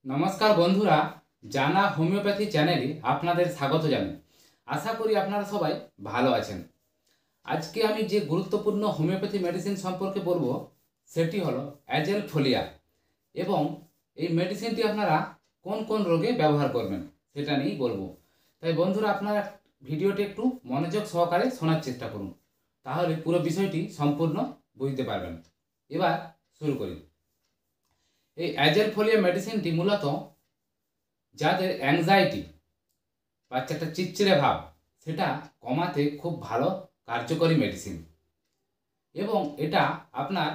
নমস্কার বন্ধুরা, জানা হোমিওপ্যাথি চ্যানেলে আপনাদের স্বাগত জানাই। আশা করি আপনারা সবাই ভালো আছেন। আজকে আমি যে গুরুত্বপূর্ণ হোমিওপ্যাথি মেডিসিন সম্পর্কে বলবো সেটি হলো অ্যাজেল ফোলিয়া, এবং এই মেডিসিনটি আপনারা কোন কোন রোগে ব্যবহার করবেন সেটা নিয়েই বলবো। তাই বন্ধুরা, আপনারা ভিডিওটি একটু মনোযোগ সহকারে শোনার চেষ্টা করুন, তাহলে পুরো বিষয়টি সম্পূর্ণ বুঝতে পারবেন। এবার শুরু করি। এই অ্যাজেল ফোলিয়া মেডিসিনটি মূলত যাদের অ্যাংজাইটি বা একটা চিড়চিড়ে ভাব সেটা কমাতে খুব ভালো কার্যকরী মেডিসিন, এবং এটা আপনার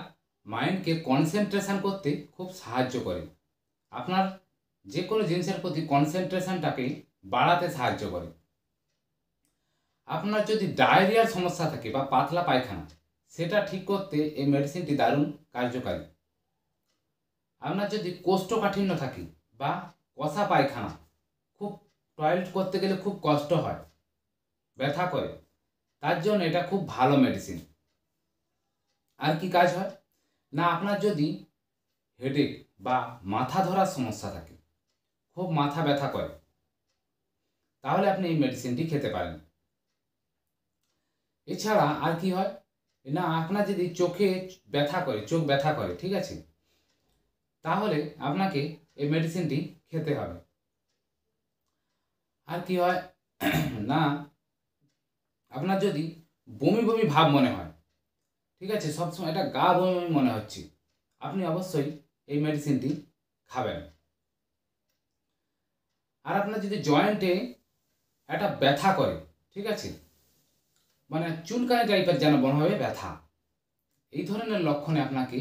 মাইন্ডকে কনসেন্ট্রেশন করতে খুব সাহায্য করে। আপনার যে কোনো জিনিসের প্রতি কনসেন্ট্রেশনটাকে বাড়াতে সাহায্য করে। আপনার যদি ডায়রিয়ার সমস্যা থাকে বা পাতলা পায়খানা, সেটা ঠিক করতে এই মেডিসিনটি দারুণ কার্যকারী। আপনার যদি কোষ্ঠকাঠিন্য থাকে বা কষা পায়খানা, খুব টয়লেট করতে গেলে খুব কষ্ট হয়, ব্যথা করে, তার জন্য এটা খুব ভালো মেডিসিন। আর কি কাজ হয় না, আপনার যদি হেডেক বা মাথা ধরার সমস্যা থাকে, খুব মাথা ব্যথা করে, তাহলে আপনি এই মেডিসিনটি খেতে পারেন। এছাড়া আর কি হয় না, আপনার যদি চোখে ব্যথা করে, চোখ ব্যথা করে, ঠিক আছে, তাহলে আপনাকে এই মেডিসিনটি খেতে হবে। আর কি হয় না, আপনার যদি বমি বমি ভাব মনে হয়, ঠিক আছে, সবসময় এটা গা বমি বমি মনে হচ্ছে, আপনি অবশ্যই এই মেডিসিনটি খাবেন। আর আপনার যদি জয়েন্টে একটা ব্যথা করে, ঠিক আছে, মানে চুলকানি টাইপের যেন মনে হবে ব্যথা, এই ধরনের লক্ষণে আপনাকে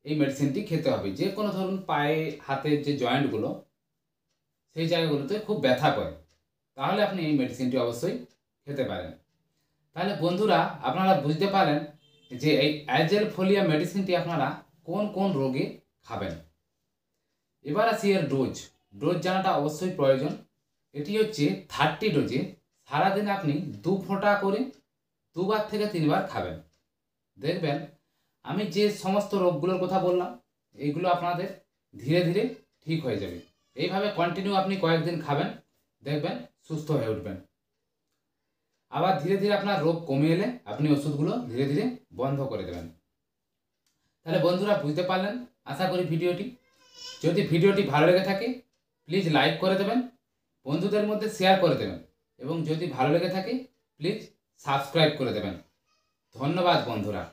এই মেডিসিনটি খেতে হবে। যে কোনো ধরুন পায়ে হাতের যে জয়েন্টগুলো, সেই জায়গাগুলোতে খুব ব্যথা করে, তাহলে আপনি এই মেডিসিনটি অবশ্যই খেতে পারেন। তাহলে বন্ধুরা, আপনারা বুঝতে পারেন যে এই অ্যাজেল ফোলিয়া মেডিসিনটি আপনারা কোন কোন রোগে খাবেন। এবার আসি এর ডোজ। ডোজ জানাটা অবশ্যই প্রয়োজন। এটি হচ্ছে 30 ডোজে। সারাদিনে আপনি 2 ফোঁটা করে 2বার থেকে 3বার খাবেন। দেখবেন আমি যে সমস্ত রোগগুলোর কথা বললাম, এইগুলো আপনাদের ধীরে ধীরে ঠিক হয়ে যাবে। এইভাবে কন্টিনিউ আপনি কয়েকদিন খাবেন, দেখবেন সুস্থ হয়ে উঠবেন। আবার ধীরে ধীরে আপনার রোগ কমে এলে আপনি ওষুধগুলো ধীরে ধীরে বন্ধ করে দেবেন। তাহলে বন্ধুরা, বুঝতে পারলেন আশা করি ভিডিওটি। যদি ভিডিওটি ভালো লেগে থাকে প্লিজ লাইক করে দেবেন, বন্ধুদের মধ্যে শেয়ার করে দেবেন, এবং যদি ভালো লেগে থাকে প্লিজ সাবস্ক্রাইব করে দেবেন। ধন্যবাদ বন্ধুরা।